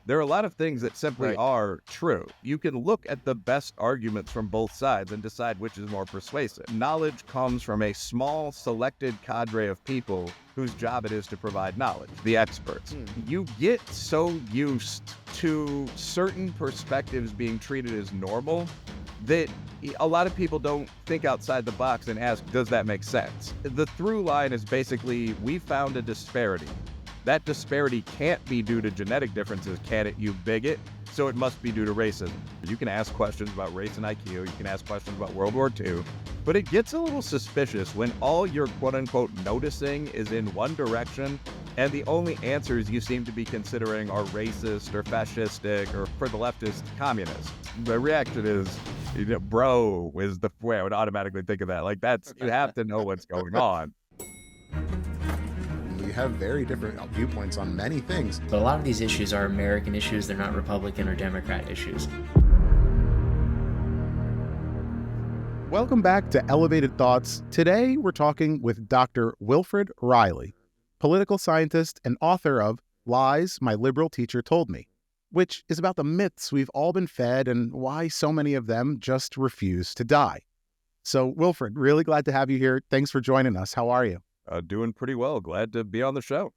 There are a lot of things that simply are true. You can look at the best arguments from both sides and decide which is more persuasive. Knowledge comes from a small, selected cadre of people whose job it is to provide knowledge, the experts. You get so used to certain perspectives being treated as normal that a lot of people don't think outside the box and ask, does that make sense? The through line is basically, we found a disparity. That disparity can't be due to genetic differences, can it, you bigot? So it must be due to racism. You can ask questions about race and IQ, you can ask questions about World War II, but it gets a little suspicious when all you're quote-unquote noticing is in one direction, and the only answers you seem to be considering are racist or fascistic or, for the leftist, communist. The reaction is, bro, is the way I would automatically think of that. Like, that's, you have to know what's going on. We have very different viewpoints on many things. But a lot of these issues are American issues. They're not Republican or Democrat issues. Welcome back to Elevated Thoughts. Today, we're talking with Dr. Wilfred Reilly, political scientist and author of Lies My Liberal Teacher Told Me, which is about the myths we've all been fed and why so many of them just refuse to die. So, Wilfred, really glad to have you here. Thanks for joining us. How are you? Doing pretty well. Glad to be on the show.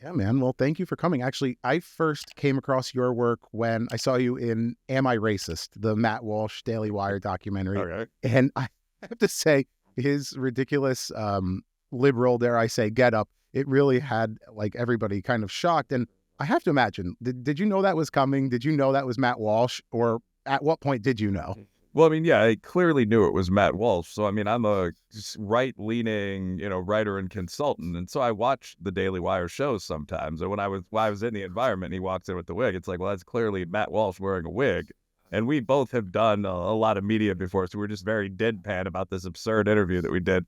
Yeah, man. Well, thank you for coming. Actually, I first came across your work when I saw you in Am I Racist, the Matt Walsh Daily Wire documentary. Okay. And I have to say, his ridiculous liberal, dare I say, get up, it really had like everybody kind of shocked. And I have to imagine, did you know that was coming? Did you know that was Matt Walsh? Or at what point did you know? Well, I mean, yeah, I clearly knew it was Matt Walsh. So, I mean, I'm a right-leaning, writer and consultant. And so I watch the Daily Wire shows sometimes. And when I was in the environment and he walks in with the wig, it's like, well, that's clearly Matt Walsh wearing a wig. And we both have done a lot of media before, so we're just very deadpan about this absurd interview that we did.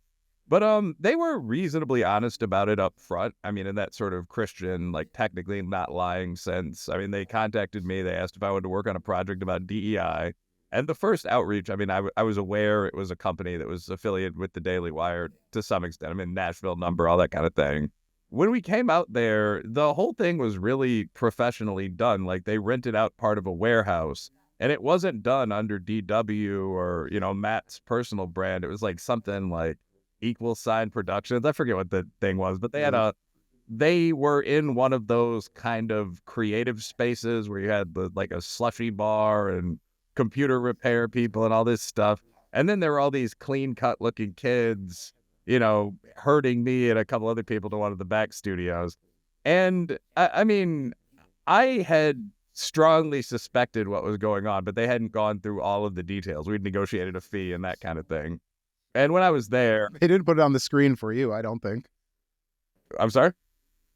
But they were reasonably honest about it up front. I mean, in that sort of Christian, like, technically not lying sense. I mean, they contacted me. They asked if I wanted to work on a project about DEI. And the first outreach, I mean, I was aware it was a company that was affiliated with the Daily Wire to some extent. I mean, Nashville number, all that kind of thing. When we came out there, the whole thing was really professionally done. Like, they rented out part of a warehouse, and it wasn't done under DW or, Matt's personal brand. It was like something like Equal Sign Productions. I forget what the thing was, but they were in one of those kind of creative spaces where you had a slushy bar and computer repair people and all this stuff. And then there were all these clean-cut looking kids, herding me and a couple other people to one of the back studios. And I mean, I had strongly suspected what was going on, but they hadn't gone through all of the details. We'd negotiated a fee and that kind of thing. And when I was there... They didn't put it on the screen for you, I don't think. I'm sorry?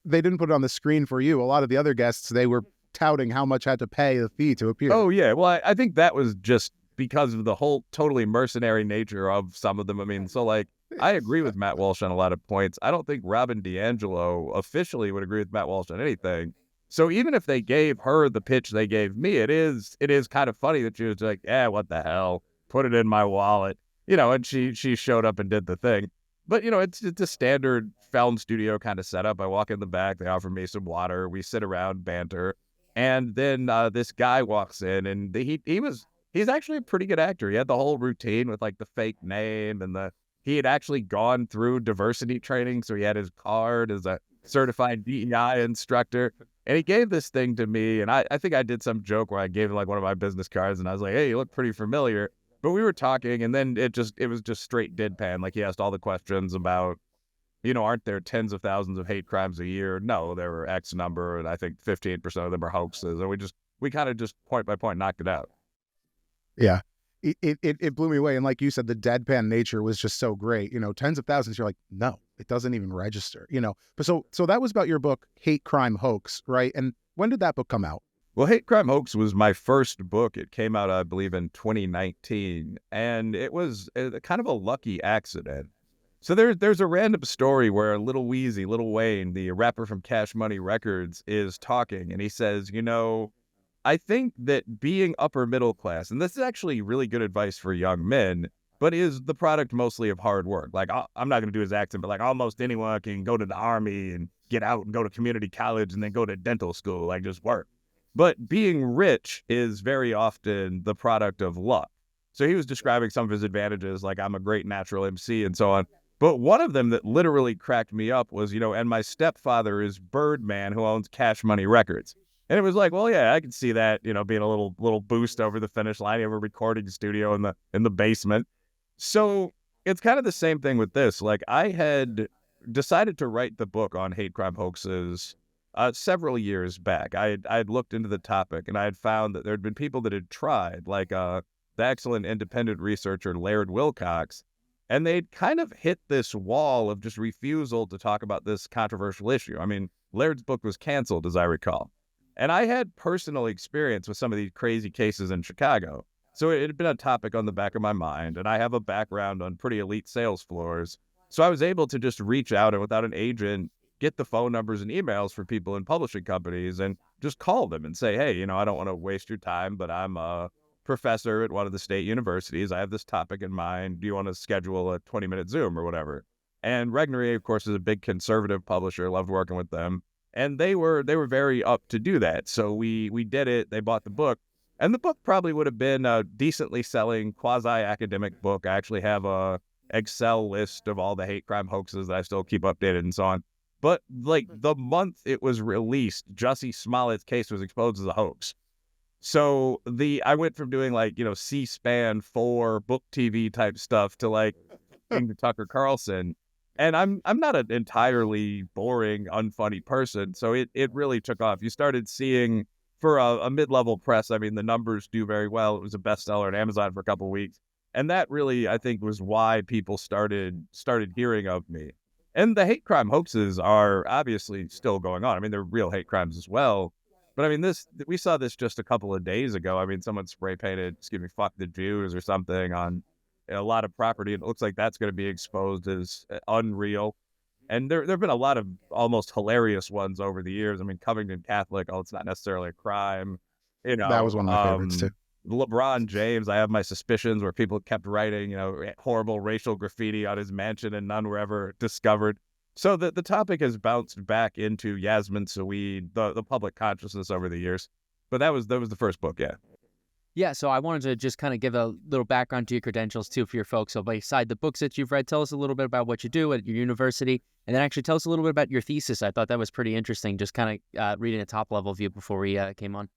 They didn't put it on the screen for you. A lot of the other guests, they were touting how much had to pay the fee to appear. Oh, yeah. Well, I think that was just because of the whole totally mercenary nature of some of them. I mean, so I agree with Matt Walsh on a lot of points. I don't think Robin DiAngelo officially would agree with Matt Walsh on anything. So even if they gave her the pitch they gave me, it is kind of funny that she was like, what the hell? Put it in my wallet. And she showed up and did the thing. But, it's a standard film studio kind of setup. I walk in the back, they offer me some water, we sit around, banter. And then this guy walks in, and he's actually a pretty good actor. He had the whole routine with the fake name, and he had actually gone through diversity training, so he had his card as a certified DEI instructor. And he gave this thing to me, and I think I did some joke where I gave him one of my business cards, and I was like, hey, you look pretty familiar. But we were talking, and then it was just straight deadpan. He asked all the questions about, aren't there tens of thousands of hate crimes a year? No, there were X number, and I think 15% of them are hoaxes. And we kind of just point by point knocked it out. Yeah, it blew me away. And like you said, the deadpan nature was just so great. Tens of thousands. You're like, no, it doesn't even register. But so that was about your book, Hate Crime Hoax, right? And when did that book come out? Well, Hate Crime Hoax was my first book. It came out, I believe, in 2019, and it was kind of a lucky accident. So there's a random story where Lil Wayne, the rapper from Cash Money Records, is talking, and he says, I think that being upper middle class, and this is actually really good advice for young men, but is the product mostly of hard work. I'm not going to do his accent, but almost anyone can go to the army and get out and go to community college and then go to dental school, just work. But being rich is very often the product of luck. So he was describing some of his advantages, like I'm a great natural MC and so on. But one of them that literally cracked me up was, and my stepfather is Birdman, who owns Cash Money Records. And it was like, well, yeah, I can see that, being a little boost over the finish line. You have a recording studio in the basement. So it's kind of the same thing with this. Like, I had decided to write the book on hate crime hoaxes several years back. I had looked into the topic, and I had found that there had been people that had tried, like the excellent independent researcher Laird Wilcox, and they'd kind of hit this wall of just refusal to talk about this controversial issue. I mean, Laird's book was canceled, as I recall. And I had personal experience with some of these crazy cases in Chicago. So it had been a topic on the back of my mind, and I have a background on pretty elite sales floors. So I was able to just reach out and without an agent, get the phone numbers and emails for people in publishing companies and just call them and say, hey, I don't want to waste your time, but I'm a professor at one of the state universities. I have this topic in mind. Do you want to schedule a 20-minute Zoom or whatever? And Regnery, of course, is a big conservative publisher. Loved working with them. And they were very up to do that. So we did it. They bought the book. And the book probably would have been a decently selling quasi-academic book. I actually have a Excel list of all the hate crime hoaxes that I still keep updated and so on. But like the month it was released, Jussie Smollett's case was exposed as a hoax. So I went from doing like, C-SPAN 4 book TV type stuff to like Tucker Carlson. And I'm not an entirely boring, unfunny person. So it really took off. You started seeing for a mid-level press, I mean, the numbers do very well. It was a bestseller on Amazon for a couple of weeks. And that really, I think, was why people started hearing of me. And the hate crime hoaxes are obviously still going on. I mean, they're real hate crimes as well. But I mean, we saw this just a couple of days ago. I mean, someone spray painted, fuck the Jews or something on a lot of property. And it looks like that's going to be exposed as unreal. And there have been a lot of almost hilarious ones over the years. I mean, Covington Catholic, it's not necessarily a crime. That was one of my favorites too. LeBron James, I have my suspicions where people kept writing, horrible racial graffiti on his mansion and none were ever discovered. So the topic has bounced back into Yasmin Saweed, the public consciousness over the years. But that was the first book, yeah. Yeah, so I wanted to just kind of give a little background to your credentials, too, for your folks. So beside the books that you've read, tell us a little bit about what you do at your university, and then actually tell us a little bit about your thesis. I thought that was pretty interesting, just kind of reading a top-level view before we came on.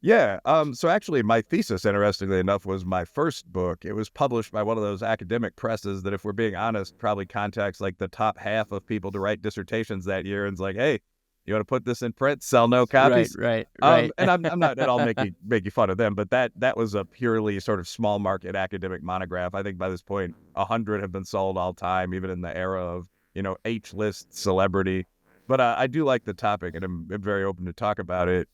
Yeah, so actually my thesis, interestingly enough, was my first book. It was published by one of those academic presses that, if we're being honest, probably contacts like the top half of people to write dissertations that year and is like, hey, you want to put this in print, sell no copies? Right. And I'm not at all making fun of them, but that was a purely sort of small market academic monograph. I think by this point, 100 have been sold all time, even in the era of, H-list celebrity. But I do like the topic, and I'm very open to talk about it.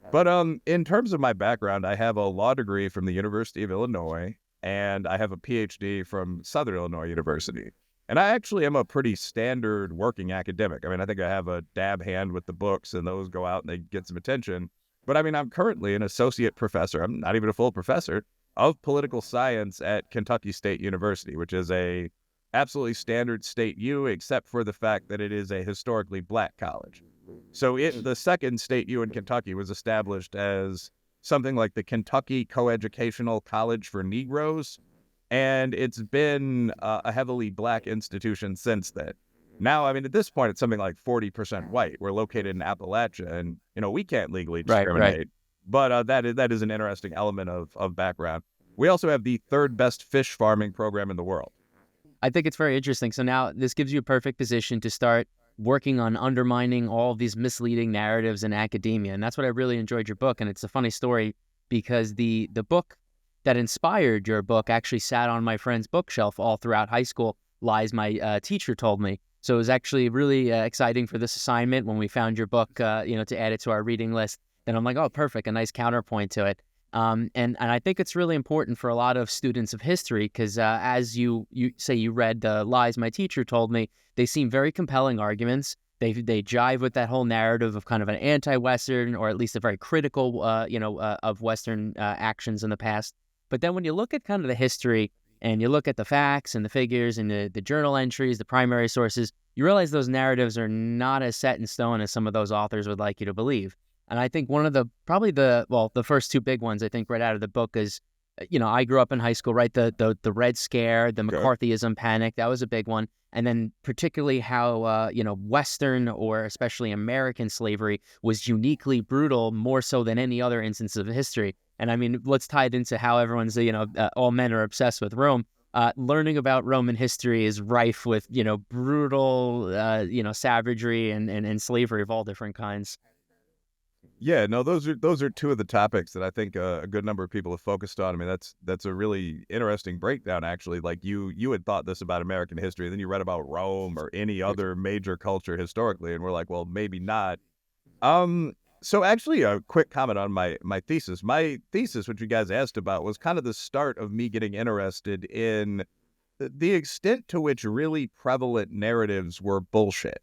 But in terms of my background, I have a law degree from the University of Illinois, and I have a PhD from Southern Illinois University. And I actually am a pretty standard working academic. I mean, I think I have a dab hand with the books, and those go out and they get some attention. But I mean, I'm currently an associate professor, I'm not even a full professor, of political science at Kentucky State University, which is a absolutely standard state U, except for the fact that it is a historically black college. So the second state U in Kentucky was established as something like the Kentucky Coeducational College for Negroes, and it's been a heavily black institution since then. Now, I mean, at this point, it's something like 40% white. We're located in Appalachia, and, we can't legally discriminate. Right. But that is an interesting element of background. We also have the third best fish farming program in the world. I think it's very interesting. So now this gives you a perfect position to start working on undermining all of these misleading narratives in academia. And that's what I really enjoyed your book. And it's a funny story because the book that inspired your book actually sat on my friend's bookshelf all throughout high school. Lies my teacher told me. So it was actually really exciting for this assignment when we found your book, to add it to our reading list. Then I'm like, oh, perfect, a nice counterpoint to it. And I think it's really important for a lot of students of history because as you say you read the Lies My Teacher Told Me, they seem very compelling arguments. They jive with that whole narrative of kind of an anti-Western or at least a very critical, of Western actions in the past. But then when you look at kind of the history and you look at the facts and the figures and the journal entries, the primary sources, you realize those narratives are not as set in stone as some of those authors would like you to believe. And I think one of the first two big ones, I think, right out of the book is, I grew up in high school, right? The Red Scare, the McCarthyism panic, that was a big one. And then particularly how, Western or especially American slavery was uniquely brutal, more so than any other instance of history. And I mean, let's tie it into how everyone's, all men are obsessed with Rome. Learning about Roman history is rife with, brutal, savagery and slavery of all different kinds. Yeah, no, those are two of the topics that I think a good number of people have focused on. I mean, that's a really interesting breakdown, actually. Like you had thought this about American history, then you read about Rome or any other major culture historically, and we're like, well, maybe not. So actually, a quick comment on my thesis. My thesis, which you guys asked about, was kind of the start of me getting interested in the extent to which really prevalent narratives were bullshit.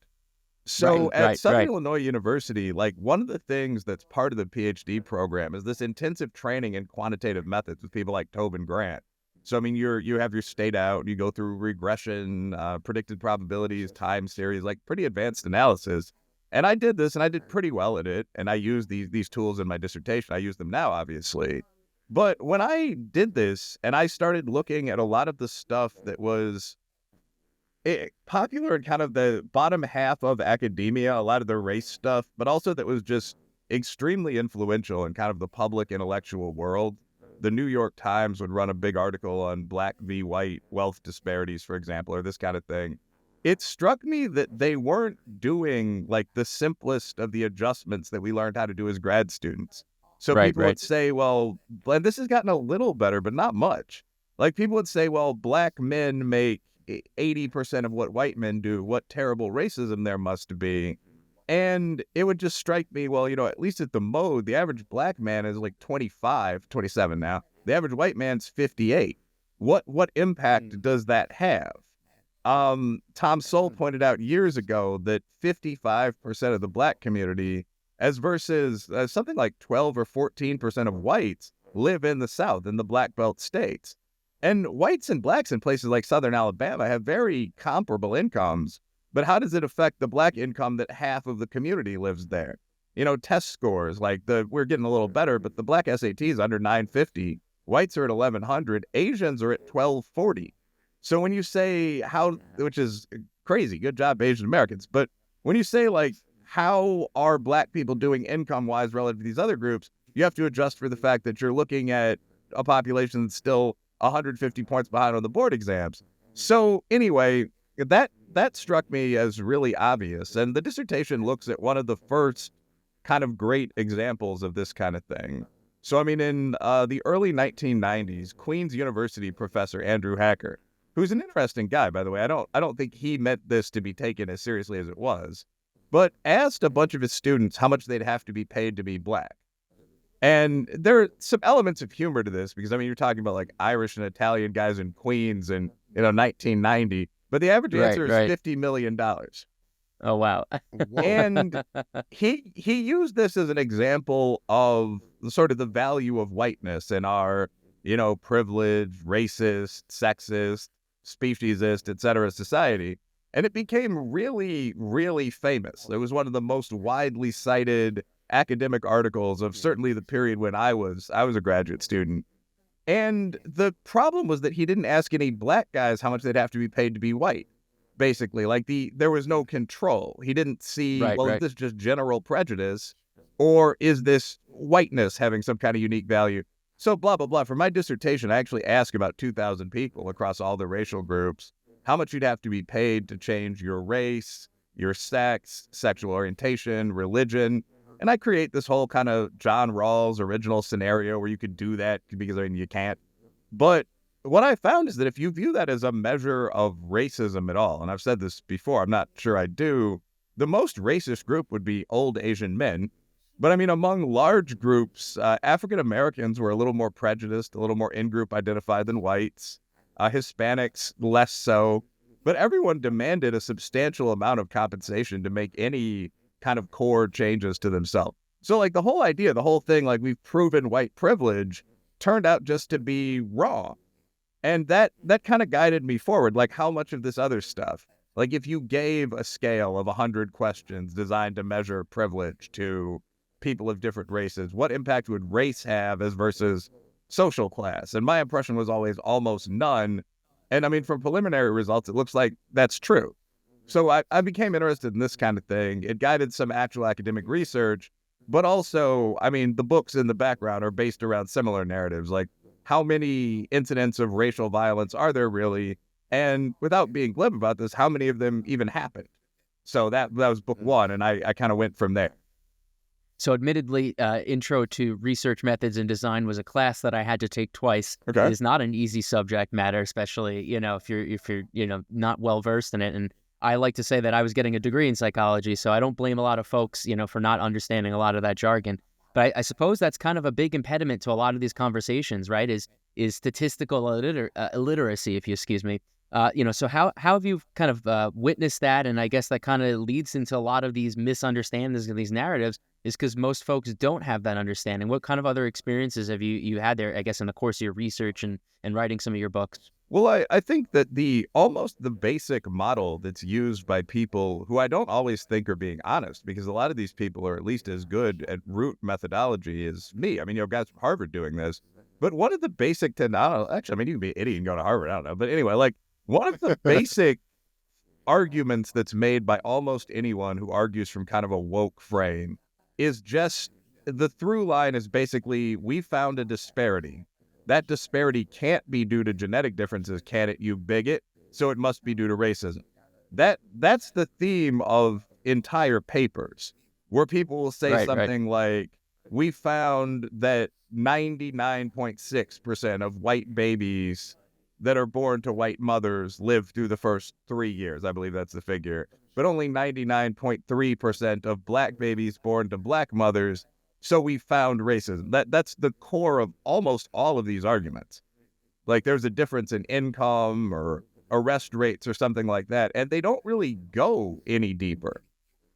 So at Southern Illinois University, like one of the things that's part of the PhD program is this intensive training in quantitative methods with people like Tobin Grant. So, I mean, you have your state out, you go through regression, predicted probabilities, time series, like pretty advanced analysis. And I did this and I did pretty well at it. And I used these tools in my dissertation. I use them now, obviously. But when I did this and I started looking at a lot of the stuff that was popular in kind of the bottom half of academia, a lot of the race stuff, but also that was just extremely influential in kind of the public intellectual world. The New York Times would run a big article on black v. white wealth disparities, for example, or this kind of thing. It struck me that they weren't doing like the simplest of the adjustments that we learned how to do as grad students. So people would say, well, and this has gotten a little better, but not much. Like people would say, well, black men make 80% of what white men do. What terrible racism there must be. And it would just strike me, well, at least at the mode, the average black man is like 25, 27 now. The average white man's 58. What impact does that have? Tom Sowell pointed out years ago that 55% of the black community, as versus something like 12 or 14% of whites, live in the South, in the Black Belt states. And whites and blacks in places like Southern Alabama have very comparable incomes, but how does it affect the black income that half of the community lives there? Test scores, like we're getting a little better, but the black SAT is under 950, whites are at 1100, Asians are at 1240. So when you say which is crazy, good job Asian Americans, but when you say like, how are black people doing income-wise relative to these other groups, you have to adjust for the fact that you're looking at a population that's still 150 points behind on the board exams. So anyway, that struck me as really obvious. And the dissertation looks at one of the first kind of great examples of this kind of thing. So, I mean, in the early 1990s, Queen's University professor Andrew Hacker, who's an interesting guy, by the way, I don't think he meant this to be taken as seriously as it was, but asked a bunch of his students how much they'd have to be paid to be black. And there are some elements of humor to this because, I mean, you're talking about like Irish and Italian guys in Queens in 1990, but the average answer is $50 million. Oh, wow. And he used this as an example of sort of the value of whiteness in our, privileged, racist, sexist, speciesist, etc. society. And it became really, really famous. It was one of the most widely cited academic articles of certainly the period when I was a graduate student. And the problem was that he didn't ask any black guys how much they'd have to be paid to be white. Basically, like there was no control. He didn't see, is this just general prejudice or is this whiteness having some kind of unique value? So blah, blah, blah. For my dissertation, I actually asked about 2,000 people across all the racial groups how much you'd have to be paid to change your race, your sex, sexual orientation, religion. And I create this whole kind of John Rawls original scenario where you could do that because, I mean, you can't. But what I found is that if you view that as a measure of racism at all, and I've said this before, I'm not sure I do, the most racist group would be old Asian men. But I mean, among large groups, African Americans were a little more prejudiced, a little more in-group identified than whites. Hispanics, less so. But everyone demanded a substantial amount of compensation to make any kind of core changes to themselves. So like the whole idea, the whole thing, like we've proven white privilege, turned out just to be wrong. And that kind of guided me forward, like how much of this other stuff, like if you gave a scale of 100 questions designed to measure privilege to people of different races? What impact would race have as versus social class? And my impression was always almost none. And I mean, from preliminary results, it looks like that's true. So I became interested in this kind of thing. It guided some actual academic research, but also, I mean, the books in the background are based around similar narratives, like how many incidents of racial violence are there really? And without being glib about this, how many of them even happened? So that was book one, and I kind of went from there. So admittedly, Intro to Research Methods and Design was a class that I had to take twice. Okay. It is not an easy subject matter, especially, if you're not well versed in it. And I like to say that I was getting a degree in psychology, so I don't blame a lot of folks, for not understanding a lot of that jargon. But I suppose that's kind of a big impediment to a lot of these conversations, right? Is statistical illiteracy, if you excuse me. So how have you kind of witnessed that? And I guess that kind of leads into a lot of these misunderstandings of these narratives, is because most folks don't have that understanding. What kind of other experiences have you had there, I guess, in the course of your research and writing some of your books? Well, I think that almost the basic model that's used by people who I don't always think are being honest, because a lot of these people are at least as good at root methodology as me. I mean, guys from Harvard doing this. But one of the basic actually, I mean, you can be an idiot and go to Harvard, I don't know. But anyway, like, one of the basic arguments that's made by almost anyone who argues from kind of a woke frame is just, the through line is basically, we found a disparity. That disparity can't be due to genetic differences, can it, you bigot? So it must be due to racism. That's the theme of entire papers, where people will say something like, we found that 99.6% of white babies that are born to white mothers live through the first 3 years. I believe that's the figure. But only 99.3% of black babies born to black mothers. So we found racism. That's the core of almost all of these arguments. Like, there's a difference in income or arrest rates or something like that, and they don't really go any deeper.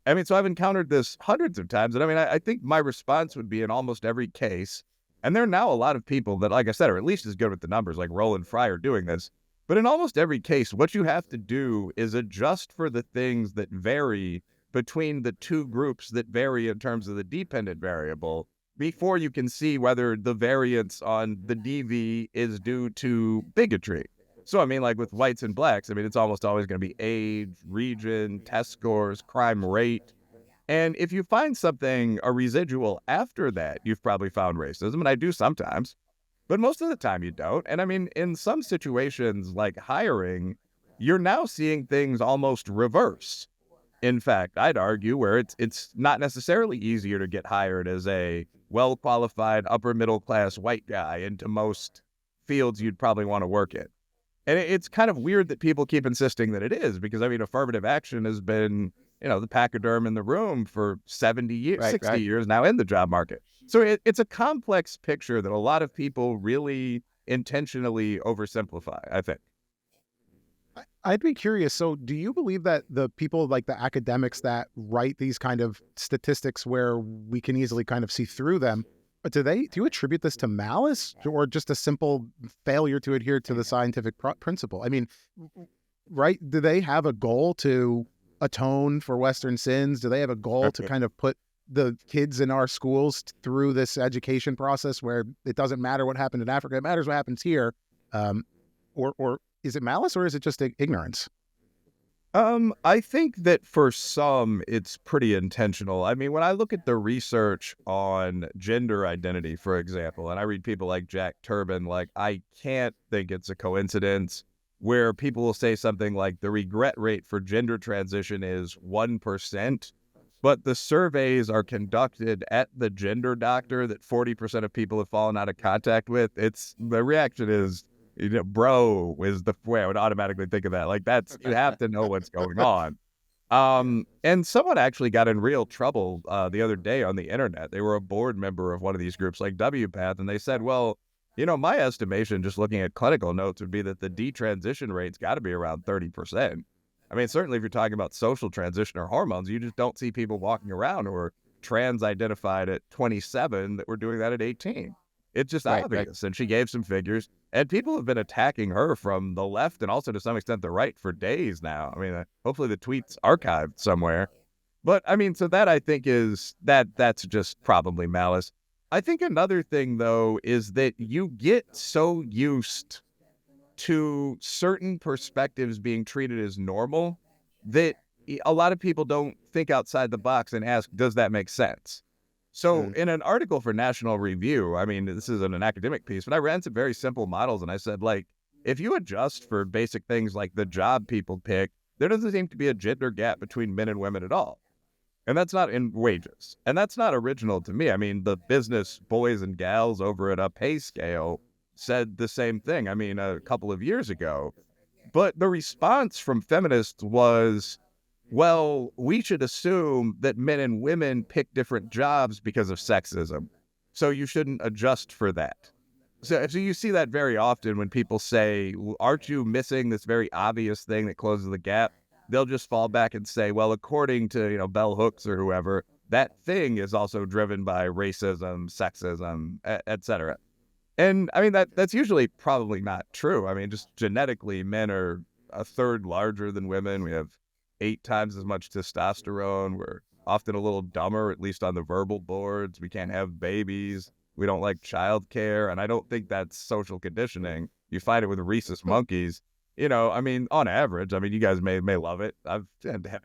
I mean, so I've encountered this hundreds of times, and I mean, I think my response would be in almost every case, and there are now a lot of people that, like I said, are at least as good with the numbers, like Roland Fry are doing this, but in almost every case, what you have to do is adjust for the things that vary between the two groups that vary in terms of the dependent variable before you can see whether the variance on the DV is due to bigotry. So, I mean, like with whites and blacks, I mean, it's almost always going to be age, region, test scores, crime rate. And if you find something, a residual after that, you've probably found racism. And I do sometimes, but most of the time you don't. And I mean, in some situations like hiring, you're now seeing things almost reverse. In fact, I'd argue where it's not necessarily easier to get hired as a well-qualified upper middle class white guy into most fields you'd probably want to work in. And it's kind of weird that people keep insisting that it is, because I mean, affirmative action has been, the pachyderm in the room for 70 years, 60 years now in the job market. So it's a complex picture that a lot of people really intentionally oversimplify, I think. I'd be curious. So do you believe that the people, like the academics that write these kind of statistics where we can easily kind of see through them, do you attribute this to malice or just a simple failure to adhere to the scientific principle? I mean, right? Do they have a goal to atone for Western sins? Do they have a goal to kind of put the kids in our schools through this education process where it doesn't matter what happened in Africa, it matters what happens here? Or is it malice, or is it just ignorance? I think that for some, it's pretty intentional. I mean, when I look at the research on gender identity, for example, and I read people like Jack Turbin, like, I can't think it's a coincidence where people will say something like the regret rate for gender transition is 1%, but the surveys are conducted at the gender doctor that 40% of people have fallen out of contact with. The reaction is, bro, is the way I would automatically think of that. Like, you have to know what's going on. And someone actually got in real trouble the other day on the internet. They were a board member of one of these groups like WPATH, and they said, well, my estimation, just looking at clinical notes, would be that the detransition rate's got to be around 30%. I mean, certainly if you're talking about social transition or hormones, you just don't see people walking around who are trans-identified at 27 that were doing that at 18. It's just obvious. And she gave some figures, and people have been attacking her from the left and also to some extent the right for days now. I mean, hopefully the tweet's archived somewhere. But I mean, so that I think is that's just probably malice. I think another thing though is that you get so used to certain perspectives being treated as normal that a lot of people don't think outside the box and ask, does that make sense? So in an article for National Review, I mean, this isn't an academic piece, but I ran some very simple models and I said, like, if you adjust for basic things like the job people pick, there doesn't seem to be a gender gap between men and women at all. And that's not in wages. And that's not original to me. I mean, the business boys and gals over at a pay scale said the same thing, I mean, a couple of years ago. But the response from feminists was, well, we should assume that men and women pick different jobs because of sexism. So you shouldn't adjust for that. So you see that very often when people say, well, aren't you missing this very obvious thing that closes the gap? They'll just fall back and say, well, according to, Bell Hooks or whoever, that thing is also driven by racism, sexism, et cetera. And I mean, that's usually probably not true. I mean, just genetically, men are a third larger than women. We have 8 times as much testosterone. We're often a little dumber, at least on the verbal boards. We can't have babies. We don't like childcare. And I don't think that's social conditioning. You find it with rhesus monkeys. I mean, on average, I mean, you guys may love it.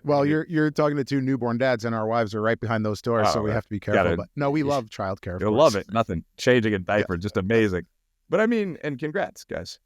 Well, you're talking to 2 newborn dads, and our wives are right behind those doors, so we have to be careful. But no, we love childcare. You'll love it. Nothing changing in diapers, just amazing. But I mean, and congrats, guys.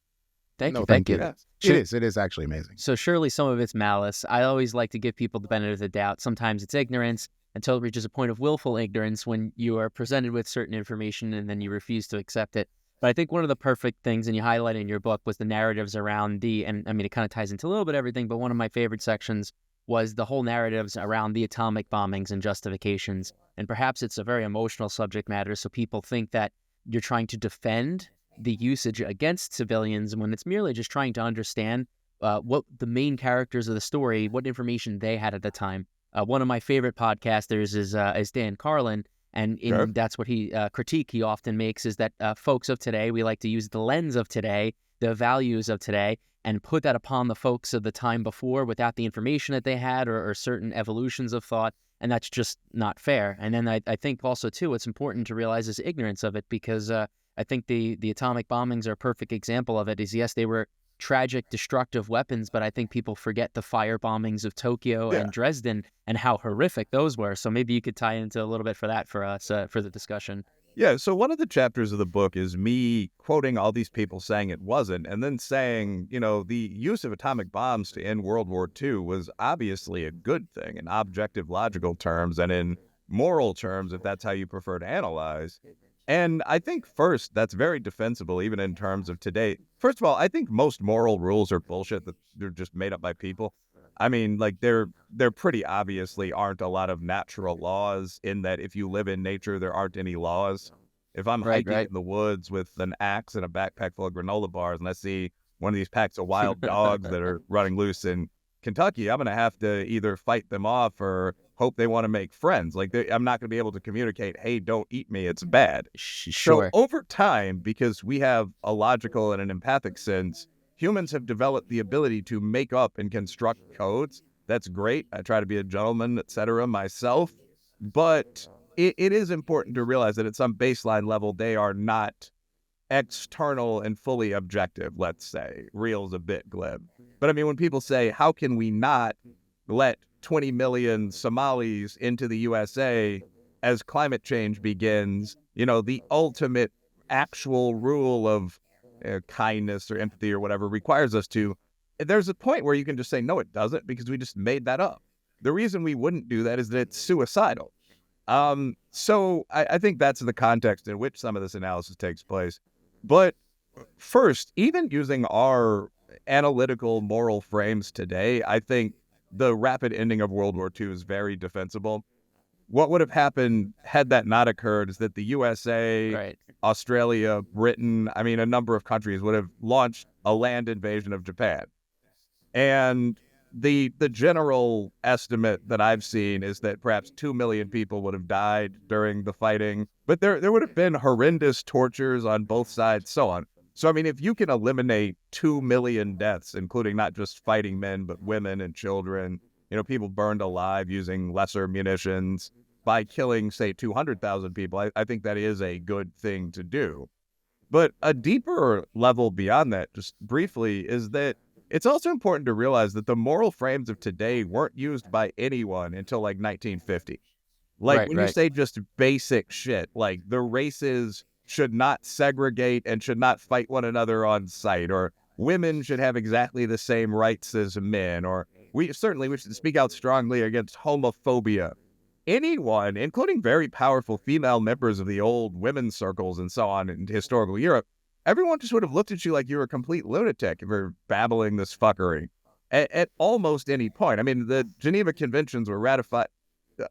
Thank you. Yeah. It is actually amazing. So surely some of it's malice. I always like to give people the benefit of the doubt. Sometimes it's ignorance until it reaches a point of willful ignorance when you are presented with certain information and then you refuse to accept it. But I think one of the perfect things, and you highlight in your book, was the narratives around and I mean, it kind of ties into a little bit everything, but one of my favorite sections was the whole narratives around the atomic bombings and justifications. And perhaps it's a very emotional subject matter, so people think that you're trying to defend the usage against civilians when it's merely just trying to understand what the main characters of the story, what information they had at the time. One of my favorite podcasters is Dan Carlin. And that's what critique he often makes is that folks of today, we like to use the lens of today, the values of today, and put that upon the folks of the time before without the information that they had or certain evolutions of thought. And that's just not fair. And then I think also, too, it's important to realize is ignorance of it because I think the atomic bombings are a perfect example of it is, yes, they were tragic, destructive weapons, but I think people forget the fire bombings of Tokyo and Dresden and how horrific those were. So maybe you could tie into a little bit for that for us, for the discussion. Yeah, so one of the chapters of the book is me quoting all these people saying it wasn't, and then saying, the use of atomic bombs to end World War II was obviously a good thing in objective logical terms and in moral terms, if that's how you prefer to analyze. And I think, first, that's very defensible, even in terms of today. First of all, I think most moral rules are bullshit, that they're just made up by people. I mean, like, there pretty obviously aren't a lot of natural laws in that if you live in nature, there aren't any laws. If I'm hiking in the woods with an axe and a backpack full of granola bars and I see one of these packs of wild dogs that are running loose in Kentucky, I'm going to have to either fight them off or hope they want to make friends. Like, I'm not going to be able to communicate, hey, don't eat me, it's bad. Sure. So over time, because we have a logical and an empathic sense, humans have developed the ability to make up and construct codes. That's great. I try to be a gentleman, etc. myself. But it is important to realize that at some baseline level, they are not external and fully objective, let's say. Real's a bit glib. But I mean, when people say, how can we not let 20 million Somalis into the USA as climate change begins, the ultimate actual rule of kindness or empathy or whatever requires us to, there's a point where you can just say, no, it doesn't, because we just made that up. The reason we wouldn't do that is that it's suicidal. So I think that's the context in which some of this analysis takes place. But first, even using our analytical moral frames today, I think the rapid ending of World War II is very defensible. What would have happened had that not occurred is that the USA, Australia, Britain, I mean, a number of countries would have launched a land invasion of Japan. And the general estimate that I've seen is that perhaps 2 million people would have died during the fighting, but there would have been horrendous tortures on both sides, so on. So, I mean, if you can eliminate 2 million deaths, including not just fighting men, but women and children, people burned alive using lesser munitions by killing, say, 200,000 people. I think that is a good thing to do. But a deeper level beyond that, just briefly, is that it's also important to realize that the moral frames of today weren't used by anyone until like 1950. Like Right, when you right. say just basic shit, like the races should not segregate and should not fight one another on sight, or women should have exactly the same rights as men, or we should speak out strongly against homophobia. Anyone, including very powerful female members of the old women's circles and so on in historical Europe, everyone just would have looked at you like you were a complete lunatic if you're babbling this fuckery at almost any point. I mean, the Geneva Conventions were ratified.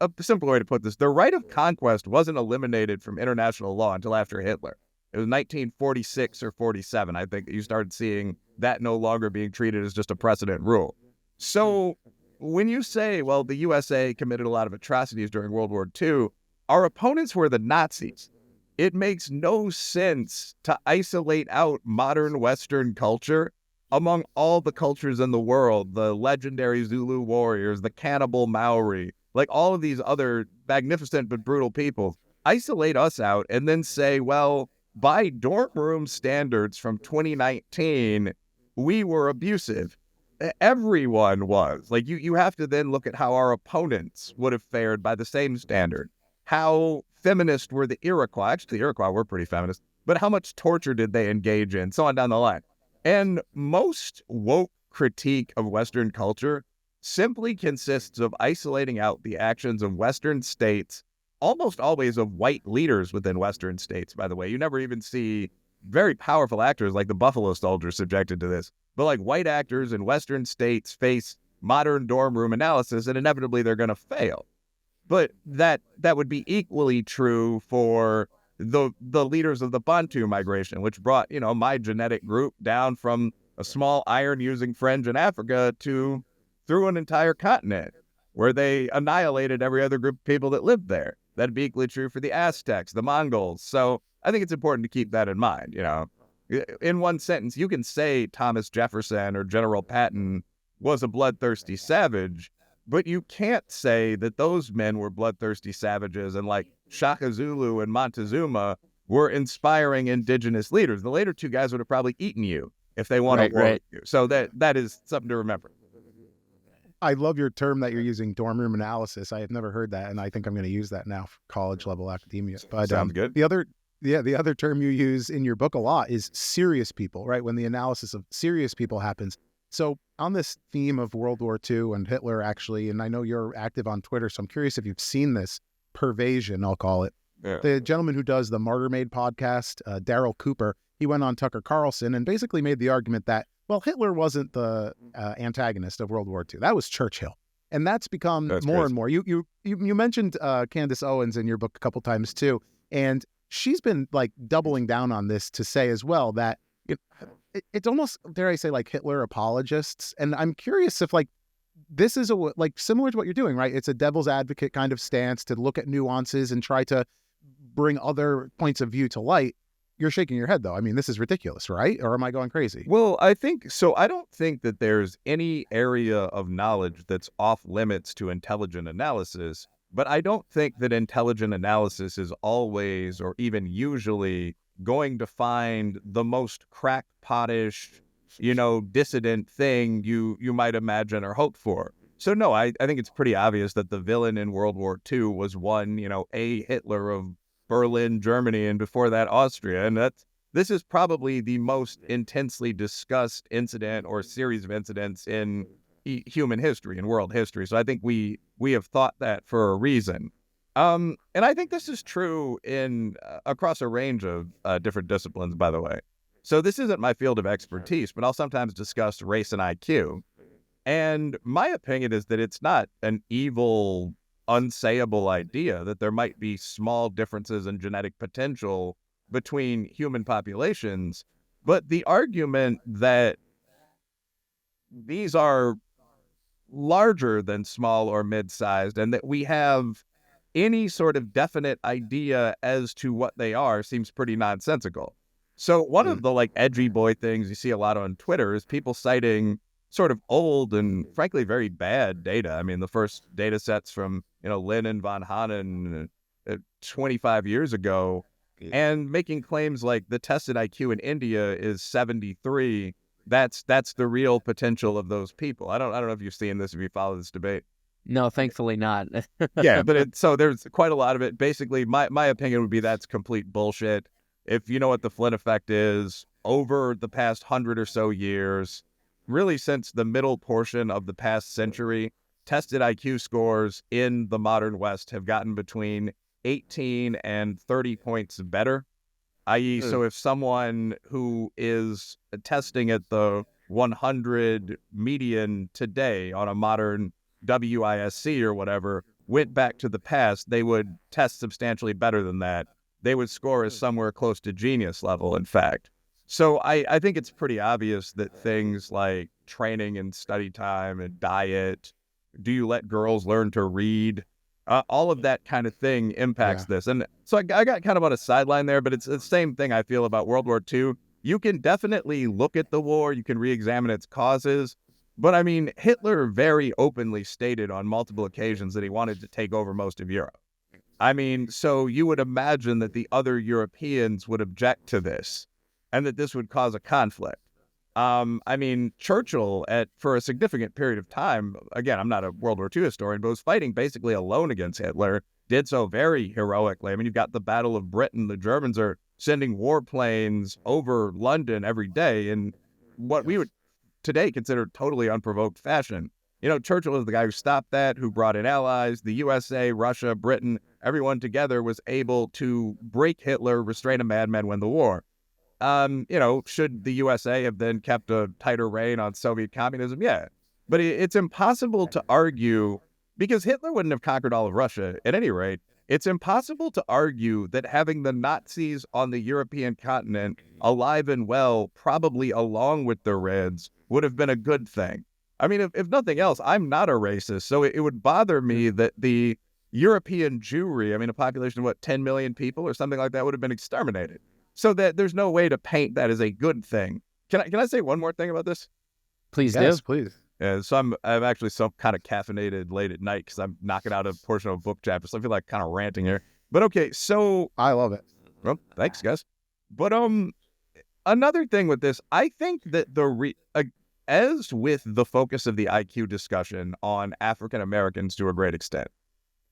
A simple way to put this, the right of conquest wasn't eliminated from international law until after Hitler. It was 1946 or 47, I think, that you started seeing that no longer being treated as just a precedent rule. So when you say, well, the USA committed a lot of atrocities during World War II, our opponents were the Nazis. It makes no sense to isolate out modern Western culture among all the cultures in the world, the legendary Zulu warriors, the cannibal Maori, like all of these other magnificent but brutal people, isolate us out and then say, well, by dorm room standards from 2019, we were abusive. Everyone was. Like, you have to then look at how our opponents would have fared by the same standard. How feminist were the Iroquois? Actually, the Iroquois were pretty feminist, but how much torture did they engage in? So on down the line. And most woke critique of Western culture simply consists of isolating out the actions of Western states, almost always of white leaders within Western states, by the way. You never even see very powerful actors like the Buffalo Soldier subjected to this. But like white actors in Western states face modern dorm room analysis, and inevitably they're going to fail. But that would be equally true for the leaders of the Bantu migration, which brought, my genetic group down from a small iron-using fringe in Africa through an entire continent, where they annihilated every other group of people that lived there. That'd be equally true for the Aztecs, the Mongols. So I think it's important to keep that in mind. In one sentence, you can say Thomas Jefferson or General Patton was a bloodthirsty savage, but you can't say that those men were bloodthirsty savages and like Shaka Zulu and Montezuma were inspiring indigenous leaders. The later two guys would have probably eaten you if they wanted to war with you. So that is something to remember. I love your term that you're using, dorm room analysis. I have never heard that, and I think I'm going to use that now for college level academia. But Sounds good. The other term you use in your book a lot is serious people, right? When the analysis of serious people happens. So on this theme of World War II and Hitler, actually, and I know you're active on Twitter, so I'm curious if you've seen this pervasion, I'll call it. Yeah. The gentleman who does the Martyr Made podcast, Daryl Cooper, he went on Tucker Carlson and basically made the argument that, well, Hitler wasn't the antagonist of World War II. That was Churchill. And that's become more and more. You mentioned Candace Owens in your book a couple times too, and she's been like doubling down on this to say as well that it's almost, dare I say, like Hitler apologists. And I'm curious if like this is similar to what you're doing, right? It's a devil's advocate kind of stance to look at nuances and try to bring other points of view to light. You're shaking your head, though. I mean, this is ridiculous, right? Or am I going crazy? Well, I think so. I don't think that there's any area of knowledge that's off limits to intelligent analysis, but I don't think that intelligent analysis is always or even usually going to find the most crackpotish, dissident thing you might imagine or hope for. So no, I think it's pretty obvious that the villain in World War II was one, a Hitler of Berlin, Germany, and before that Austria. And this is probably the most intensely discussed incident or series of incidents in human history and world history. So I think we have thought that for a reason. And I think this is true in across a range of different disciplines, by the way. So this isn't my field of expertise, but I'll sometimes discuss race and IQ. And my opinion is that it's not an evil, unsayable idea that there might be small differences in genetic potential between human populations, but the argument that these are larger than small or mid-sized and that we have any sort of definite idea as to what they are seems pretty nonsensical. So one of the edgy boy things you see a lot on Twitter is people citing sort of old and frankly very bad data. I mean, the first data sets from, Lynn and von Hanen 25 years ago, and making claims like the tested IQ in India is 73. That's the real potential of those people. I don't know if you've seen this, if you follow this debate. No, thankfully not. Yeah, but so there's quite a lot of it. Basically, my opinion would be that's complete bullshit. If you know what the Flynn effect is, over the past 100 or so years, really since the middle portion of the past century, tested IQ scores in the modern West have gotten between 18 and 30 points better. I.e., so if someone who is testing at the 100 median today on a modern WISC or whatever went back to the past, they would test substantially better than that. They would score as somewhere close to genius level, in fact. So I think it's pretty obvious that things like training and study time and diet, do you let girls learn to read, all of that kind of thing impacts this. And so I got kind of on a sideline there, but it's the same thing I feel about World War II. You can definitely look at the war, you can re-examine its causes, but I mean, Hitler very openly stated on multiple occasions that he wanted to take over most of Europe. I mean, so you would imagine that the other Europeans would object to this and that this would cause a conflict. I mean, Churchill, for a significant period of time, again, I'm not a World War II historian, but was fighting basically alone against Hitler, did so very heroically. I mean, you've got the Battle of Britain. The Germans are sending warplanes over London every day in what we would today consider totally unprovoked fashion. Churchill was the guy who stopped that, who brought in allies. The USA, Russia, Britain, everyone together was able to break Hitler, restrain a madman, win the war. Should the USA have then kept a tighter rein on Soviet communism? Yeah. But it's impossible to argue, because Hitler wouldn't have conquered all of Russia at any rate. It's impossible to argue that having the Nazis on the European continent alive and well, probably along with the Reds, would have been a good thing. I mean, if nothing else, I'm not a racist, so it would bother me that the European Jewry, I mean, a population of 10 million people or something like that, would have been exterminated. So that there's no way to paint that as a good thing. Can I say one more thing about this? Please Yes, do. please. Yeah, so I'm actually so kind of caffeinated late at night because I'm knocking out a portion of a book chapter, so I feel like kind of ranting here. But okay, so I love it. well, thanks, guys. But another thing with this, I think that as with the focus of the IQ discussion on African Americans to a great extent,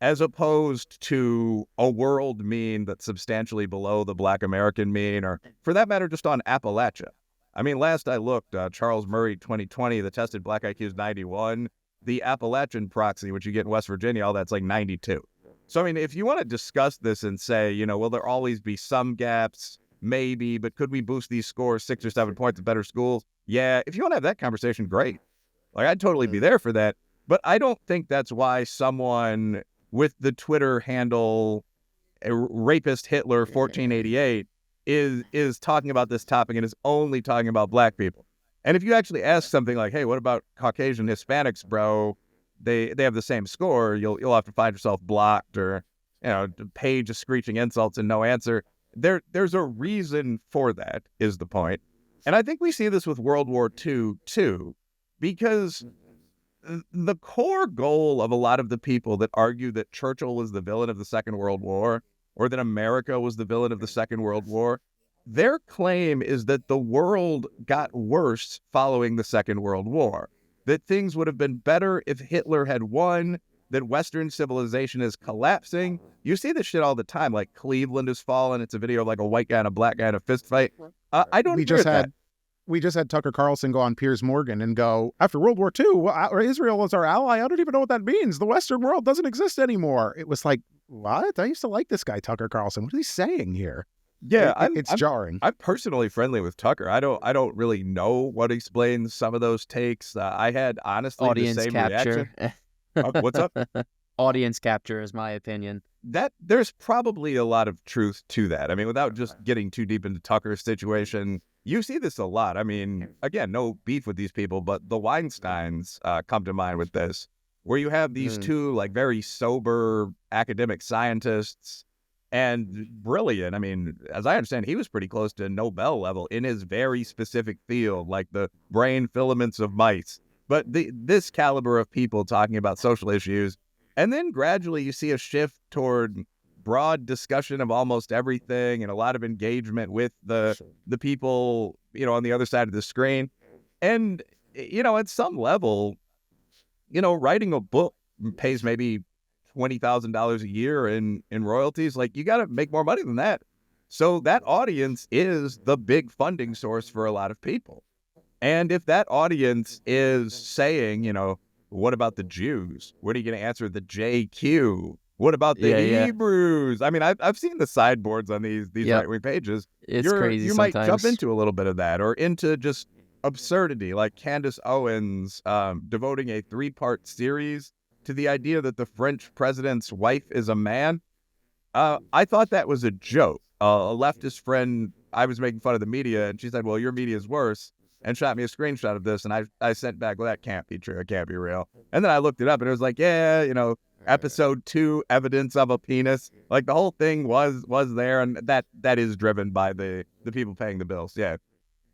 as opposed to a world mean that's substantially below the Black American mean, or for that matter, just on Appalachia. I mean, last I looked, Charles Murray 2020, the tested Black IQ is 91. The Appalachian proxy, which you get in West Virginia, all that's like 92. So, I mean, if you want to discuss this and say, will there always be some gaps? Maybe, but could we boost these scores 6 or 7 points at better schools? Yeah, if you want to have that conversation, great. Like, I'd totally be there for that. But I don't think that's why someone with the Twitter handle rapist Hitler 1488 is talking about this topic and is only talking about Black people. And if you actually ask something like, hey, what about Caucasian Hispanics, bro? They have the same score. You'll have to find yourself blocked or, a page of screeching insults and no answer. There's a reason for that, is the point. And I think we see this with World War II, too, because the core goal of a lot of the people that argue that Churchill was the villain of the Second World War, or that America was the villain of the Second World War, their claim is that the world got worse following the Second World War, that things would have been better if Hitler had won, that Western civilization is collapsing. You see this shit all the time, like Cleveland has fallen. It's a video of like a white guy and a black guy in a fist fight. I don't agree with that. We just had Tucker Carlson go on Piers Morgan and go, after World War II, Israel was our ally. I don't even know what that means. The Western world doesn't exist anymore. It was like, what? I used to like this guy, Tucker Carlson. What is he saying here? Yeah, it's jarring. I'm personally friendly with Tucker. I don't really know what explains some of those takes. I had honestly Audience the same capture. reaction. What's up? Audience capture is my opinion. That there's probably a lot of truth to that. I mean, without just getting too deep into Tucker's situation, you see this a lot. I mean, again, no beef with these people, but the Weinsteins come to mind with this, where you have these two like very sober academic scientists, and brilliant. I mean, as I understand, he was pretty close to Nobel level in his very specific field, like the brain filaments of mice. But this caliber of people talking about social issues, and then gradually you see a shift toward broad discussion of almost everything and a lot of engagement with the people, on the other side of the screen. And, at some level, writing a book pays maybe $20,000 a year in royalties. Like, you got to make more money than that. So that audience is the big funding source for a lot of people. And if that audience is saying, what about the Jews? What are you going to answer the JQ? What about the Hebrews? I mean, I've seen the sideboards on these right-wing pages. It's crazy. You sometimes might jump into a little bit of that, or into just absurdity, like Candace Owens devoting a 3-part series to the idea that the French president's wife is a man. I thought that was a joke. A leftist friend, I was making fun of the media, and she said, well, your media is worse, and shot me a screenshot of this, and I sent back, well, that can't be true. It can't be real. And then I looked it up, and it was like, episode 2, evidence of a penis. Like, the whole thing was there, and that is driven by the people paying the bills. Yeah.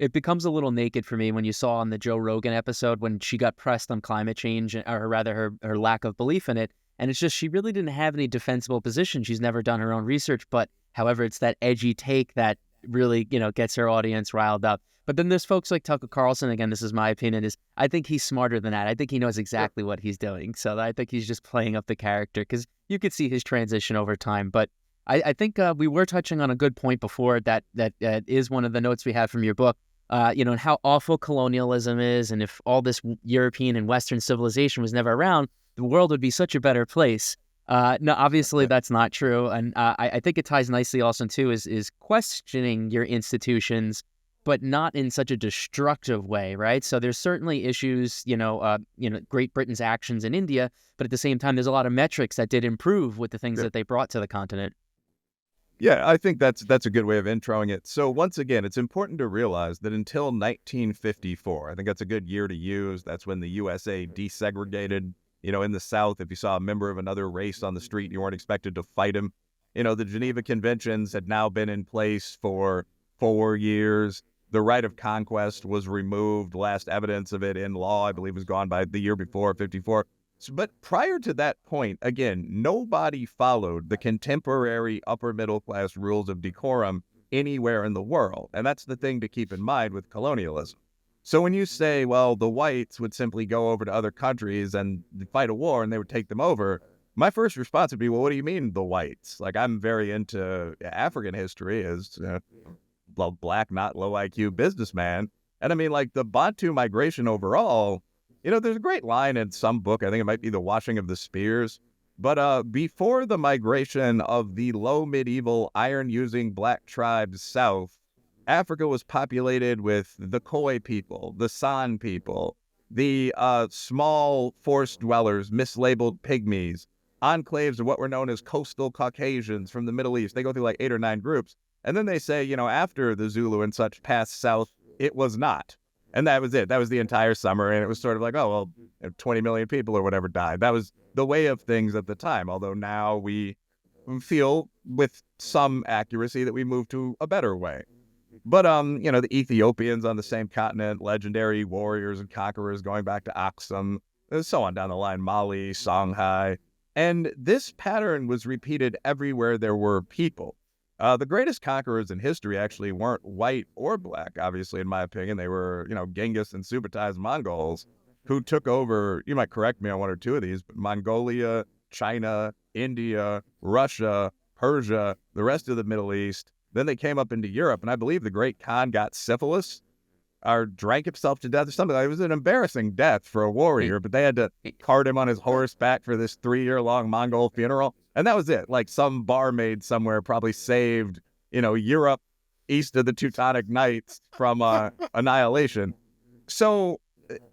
It becomes a little naked for me when you saw on the Joe Rogan episode when she got pressed on climate change, or rather her lack of belief in it. And it's just, she really didn't have any defensible position. She's never done her own research, but however, it's that edgy take that really, gets her audience riled up. But then there's folks like Tucker Carlson, again, this is my opinion, I think he's smarter than that. I think he knows exactly what he's doing. So I think he's just playing up the character, because you could see his transition over time. But I think we were touching on a good point before that is one of the notes we had from your book. And how awful colonialism is, and if all this European and Western civilization was never around, the world would be such a better place. No, obviously that's not true, and I think it ties nicely also too is questioning your institutions, but not in such a destructive way, right? So there's certainly issues, Great Britain's actions in India, but at the same time, there's a lot of metrics that did improve with the things that they brought to the continent. Yeah, I think that's a good way of introing it. So once again, it's important to realize that until 1954, I think that's a good year to use. That's when the USA desegregated. In the South, if you saw a member of another race on the street, you weren't expected to fight him. The Geneva Conventions had now been in place for 4 years. The right of conquest was removed. Last evidence of it in law, I believe, was gone by the year before, 54. But prior to that point, again, nobody followed the contemporary upper middle class rules of decorum anywhere in the world. And that's the thing to keep in mind with colonialism. So when you say, well, the whites would simply go over to other countries and fight a war and they would take them over, my first response would be, well, what do you mean the whites? Like, I'm very into African history as black, not low IQ businessman. And I mean, like, the Bantu migration overall, there's a great line in some book, I think it might be The Washing of the Spears, but before the migration of the low medieval iron-using black tribes south, Africa was populated with the Khoi people, the San people, the small forest dwellers, mislabeled pygmies, enclaves of what were known as coastal Caucasians from the Middle East. They go through like 8 or 9 groups. And then they say, after the Zulu and such passed south, it was not. And that was it. That was the entire summer. And it was sort of like, 20 million people or whatever died. That was the way of things at the time. Although now we feel with some accuracy that we moved to a better way. But, the Ethiopians on the same continent, legendary warriors and conquerors going back to Aksum, and so on down the line, Mali, Songhai. And this pattern was repeated everywhere there were people. The greatest conquerors in history actually weren't white or black, obviously, in my opinion. They were, Genghis and Subutais Mongols who took over, you might correct me on 1 or 2 of these, but Mongolia, China, India, Russia, Persia, the rest of the Middle East. Then they came up into Europe, and I believe the Great Khan got syphilis or drank himself to death or something. It was an embarrassing death for a warrior, but they had to cart him on his horse back for this 3-year-long Mongol funeral. And that was it. Like some barmaid somewhere probably saved, Europe east of the Teutonic Knights from annihilation. So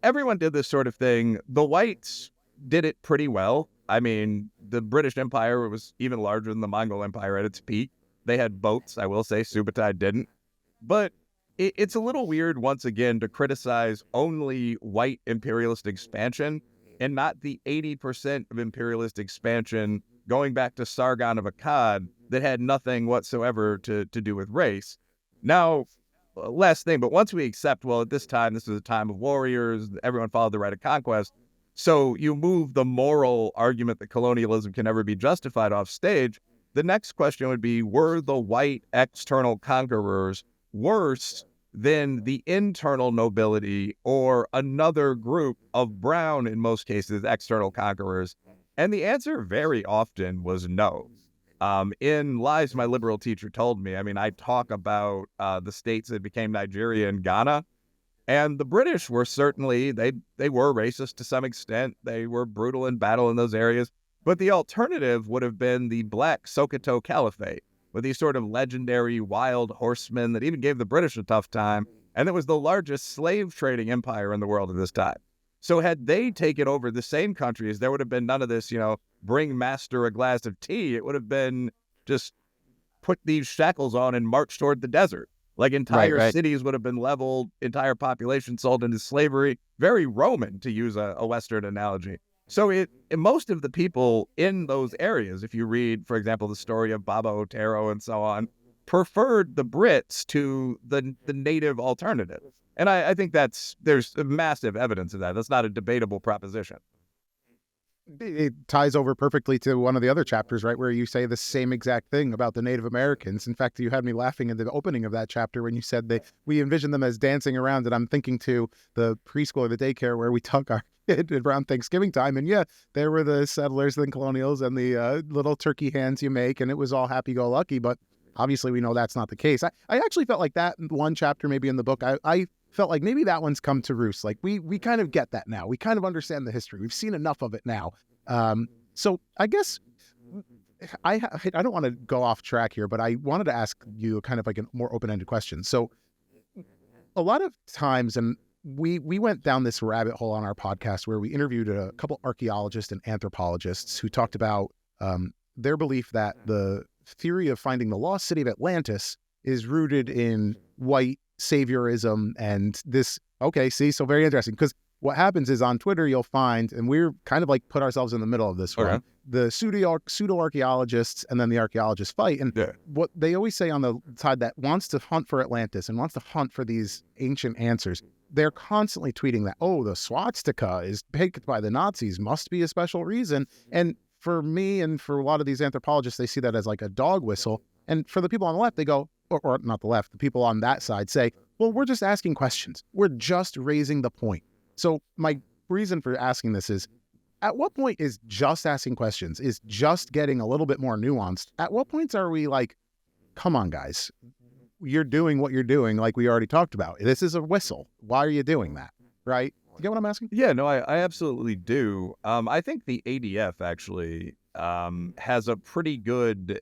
everyone did this sort of thing. The whites did it pretty well. I mean, the British Empire was even larger than the Mongol Empire at its peak. They had boats, I will say. Subutai didn't. But it's a little weird, once again, to criticize only white imperialist expansion and not the 80% of imperialist expansion going back to Sargon of Akkad that had nothing whatsoever to do with race. Now, last thing, but once we accept, well, at this time, this was a time of warriors, everyone followed the right of conquest. So you move the moral argument that colonialism can never be justified off stage. The next question would be, were the white external conquerors worse than the internal nobility or another group of brown, in most cases, external conquerors? And the answer very often was no. In Lies My Liberal Teacher Told Me, I mean, I talk about the states that became Nigeria and Ghana. And the British were certainly, they were racist to some extent. They were brutal in battle in those areas. But the alternative would have been the Black Sokoto Caliphate, with these sort of legendary wild horsemen that even gave the British a tough time. And it was the largest slave trading empire in the world at this time. So had they taken over the same countries, there would have been none of this, bring master a glass of tea. It would have been just put these shackles on and march toward the desert. Like entire cities would have been leveled, entire population sold into slavery. Very Roman, to use a Western analogy. So most of the people in those areas, if you read, for example, the story of Baba Otero and so on, preferred the Brits to the native alternative. And I think there's massive evidence of that. That's not a debatable proposition. It ties over perfectly to one of the other chapters, right, where you say the same exact thing about the Native Americans. In fact, you had me laughing in the opening of that chapter when you said we envision them as dancing around, and I'm thinking to the preschool or the daycare where we took our kid around Thanksgiving time, and yeah, there were the settlers and colonials and the little turkey hands you make, and it was all happy-go-lucky, but obviously we know that's not the case. I actually felt like that one chapter maybe in the book, I felt like maybe that one's come to roost. Like we kind of get that now. We kind of understand the history. We've seen enough of it now. So I guess I don't want to go off track here, but I wanted to ask you kind of like a more open-ended question. So a lot of times, and we went down this rabbit hole on our podcast where we interviewed a couple archaeologists and anthropologists who talked about their belief that the theory of finding the lost city of Atlantis is rooted in white saviorism and this. Okay, see, so very interesting, because what happens is on Twitter you'll find, and we're kind of like put ourselves in the middle of this one, the pseudo archaeologists and then the archaeologists fight. And what they always say on the side that wants to hunt for Atlantis and wants to hunt for these ancient answers, they're constantly tweeting that, oh, the swastika is picked by the Nazis, must be a special reason. And for me and for a lot of these anthropologists, they see that as like a dog whistle. And for the people on the left, they go, or not the left, the people on that side say, well, we're just asking questions. We're just raising the point. So my reason for asking this is, at what point is just asking questions, is just getting a little bit more nuanced? At what points are we like, come on, guys, you're doing what you're doing like we already talked about. This is a whistle. Why are you doing that? Right? You get what I'm asking? Yeah, no, I absolutely do. I think the ADF actually has a pretty good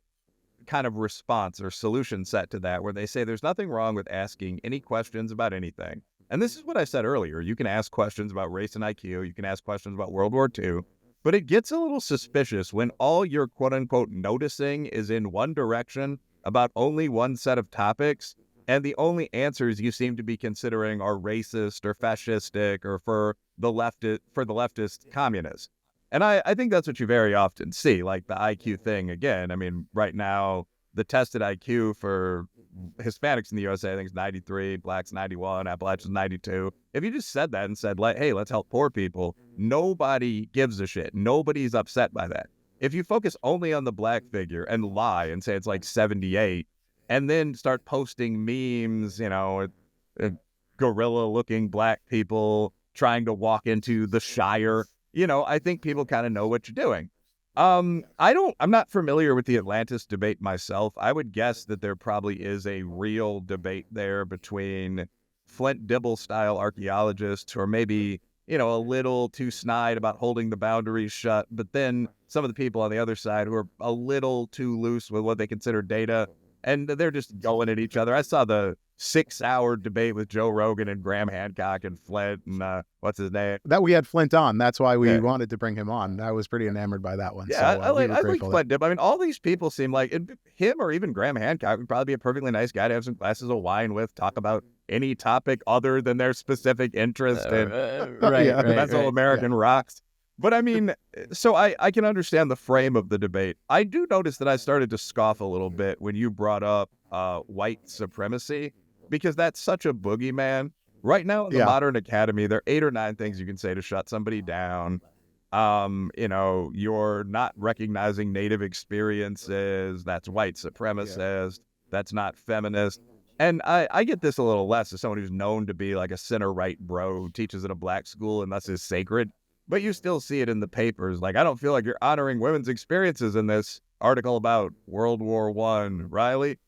kind of response or solution set to that, where they say there's nothing wrong with asking any questions about anything. And this is what I said earlier. You can ask questions about race and IQ. You can ask questions about World War II. But it gets a little suspicious when all you're quote-unquote noticing is in one direction about only one set of topics, and the only answers you seem to be considering are racist or fascistic or for the leftist communists. And I think that's what you very often see, like the IQ thing again. I mean, right now, the tested IQ for Hispanics in the USA, I think, is 93, blacks 91, Appalachians 92. If you just said that and said, like, hey, let's help poor people, nobody gives a shit. Nobody's upset by that. If you focus only on the black figure and lie and say it's like 78, and then start posting memes, gorilla-looking black people trying to walk into the Shire, I think people kind of know what you're doing. I'm not familiar with the Atlantis debate myself. I would guess that there probably is a real debate there between Flint Dibble style archaeologists who are maybe, a little too snide about holding the boundaries shut, but then some of the people on the other side who are a little too loose with what they consider data, and they're just going at each other. I saw the 6-hour debate with Joe Rogan and Graham Hancock and Flint and what's his name? That we had Flint on. That's why we wanted to bring him on. I was pretty enamored by that one. Yeah, so, I like Flint Dip. I mean, all these people seem like him or even Graham Hancock would probably be a perfectly nice guy to have some glasses of wine with, talk about any topic other than their specific interest in right, Mesoamerican rocks. But I mean, so I can understand the frame of the debate. I do notice that I started to scoff a little bit when you brought up white supremacy, because that's such a boogeyman. Right now in the Yeah. modern academy, there are 8 or 9 things you can say to shut somebody down. You're not recognizing native experiences. That's white supremacist. That's not feminist. And I get this a little less as someone who's known to be like a center right bro who teaches at a black school and thus is sacred. But you still see it in the papers. Like, I don't feel like you're honoring women's experiences in this article about World War I, Riley.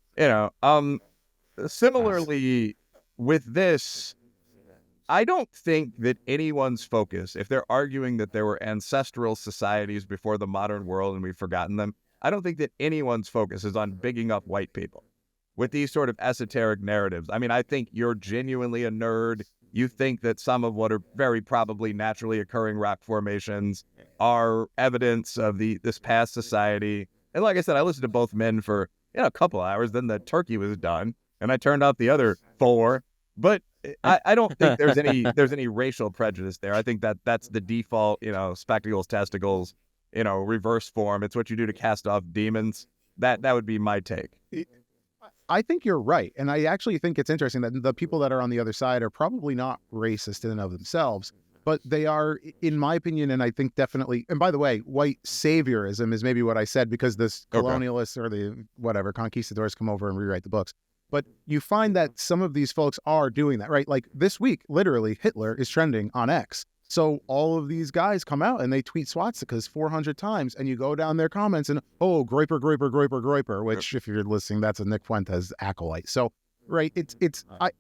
Similarly with this, I don't think that anyone's focus, if they're arguing that there were ancestral societies before the modern world and we've forgotten them, I don't think that anyone's focus is on bigging up white people with these sort of esoteric narratives. I mean, I think you're genuinely a nerd. You think that some of what are very probably naturally occurring rock formations are evidence of this past society. And like I said, I listened to both men for a couple hours. Then the turkey was done, and I turned off the other 4. But I don't think there's any racial prejudice there. I think that's the default, spectacles, testicles, reverse form. It's what you do to cast off demons. That would be my take. I think you're right. And I actually think it's interesting that the people that are on the other side are probably not racist in and of themselves, but they are, in my opinion, and I think definitely, and by the way, white saviorism is maybe what I said because this colonialists or the whatever conquistadors come over and rewrite the books. But you find that some of these folks are doing that, right? Like this week, literally, Hitler is trending on X. So all of these guys come out and they tweet swastikas 400 times, and you go down their comments and, oh, groiper, groiper, groiper, groiper, which if you're listening, that's a Nick Fuentes acolyte. So, right,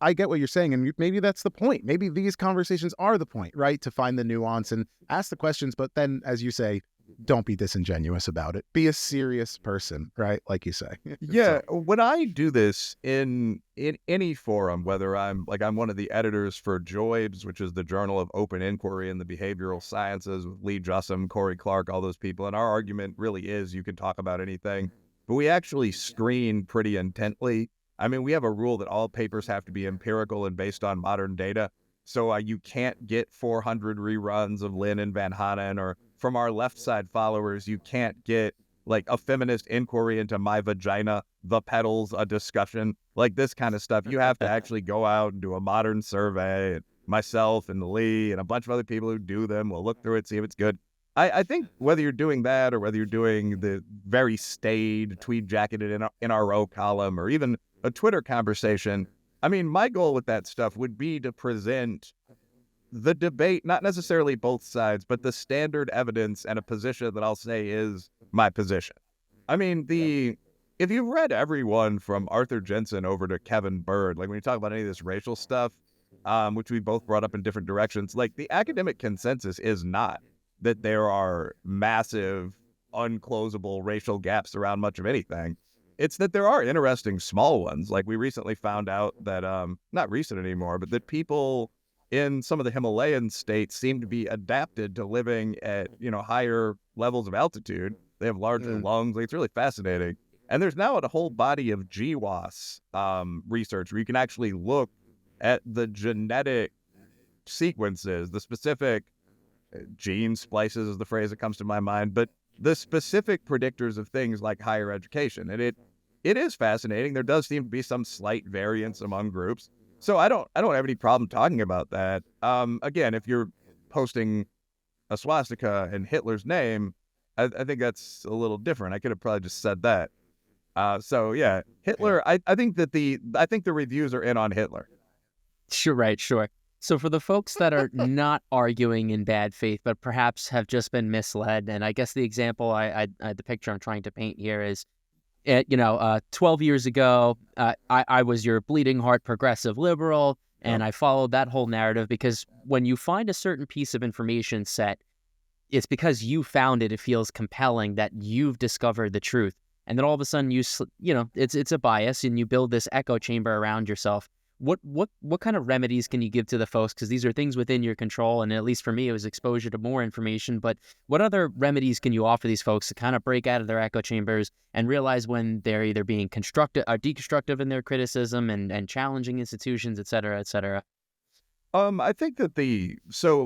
I get what you're saying, and maybe that's the point. Maybe these conversations are the point, right? To find the nuance and ask the questions, but then, as you say, don't be disingenuous about it. Be a serious person, right? Like you say. Yeah, when I do this in any forum, whether I'm one of the editors for JOIBS, which is the Journal of Open Inquiry in the Behavioral Sciences with Lee Jussum, Corey Clark, all those people, and our argument really is you can talk about anything, but we actually screen pretty intently. I mean, we have a rule that all papers have to be empirical and based on modern data. So you can't get 400 reruns of Lynn and Van Hanen, or from our left side followers, you can't get like a feminist inquiry into my vagina, the petals, a discussion, like this kind of stuff. You have to actually go out and do a modern survey. And myself and Lee and a bunch of other people who do them will look through it, see if it's good. I think whether you're doing that or whether you're doing the very staid, tweed-jacketed NRO column or even a Twitter conversation, I mean, my goal with that stuff would be to present the debate, not necessarily both sides, but the standard evidence and a position that I'll say is my position. I mean, if you've read everyone from Arthur Jensen over to Kevin Bird, like when you talk about any of this racial stuff, which we both brought up in different directions, like the academic consensus is not that there are massive, unclosable racial gaps around much of anything. It's that there are interesting small ones. Like we recently found out that, not recent anymore, but that people in some of the Himalayan states seem to be adapted to living at, higher levels of altitude. They have larger lungs. Like, it's really fascinating. And there's now a whole body of GWAS research where you can actually look at the genetic sequences, the specific gene splices is the phrase that comes to my mind, but the specific predictors of things like higher education. And it is fascinating. There does seem to be some slight variance among groups. So I don't have any problem talking about that. Again, if you're posting a swastika in Hitler's name, I think that's a little different. I could have probably just said that. So yeah, Hitler. I think the reviews are in on Hitler. Sure, right, sure. So for the folks that are not arguing in bad faith, but perhaps have just been misled, and I guess the example the picture I'm trying to paint here is, 12 years ago, I was your bleeding heart progressive liberal, and I followed that whole narrative because when you find a certain piece of information set, it's because you found it. It feels compelling that you've discovered the truth, and then all of a sudden it's a bias, and you build this echo chamber around yourself. What kind of remedies can you give to the folks? Because these are things within your control, and at least for me, it was exposure to more information. But what other remedies can you offer these folks to kind of break out of their echo chambers and realize when they're either being constructive or deconstructive in their criticism and challenging institutions, et cetera, et cetera? I think that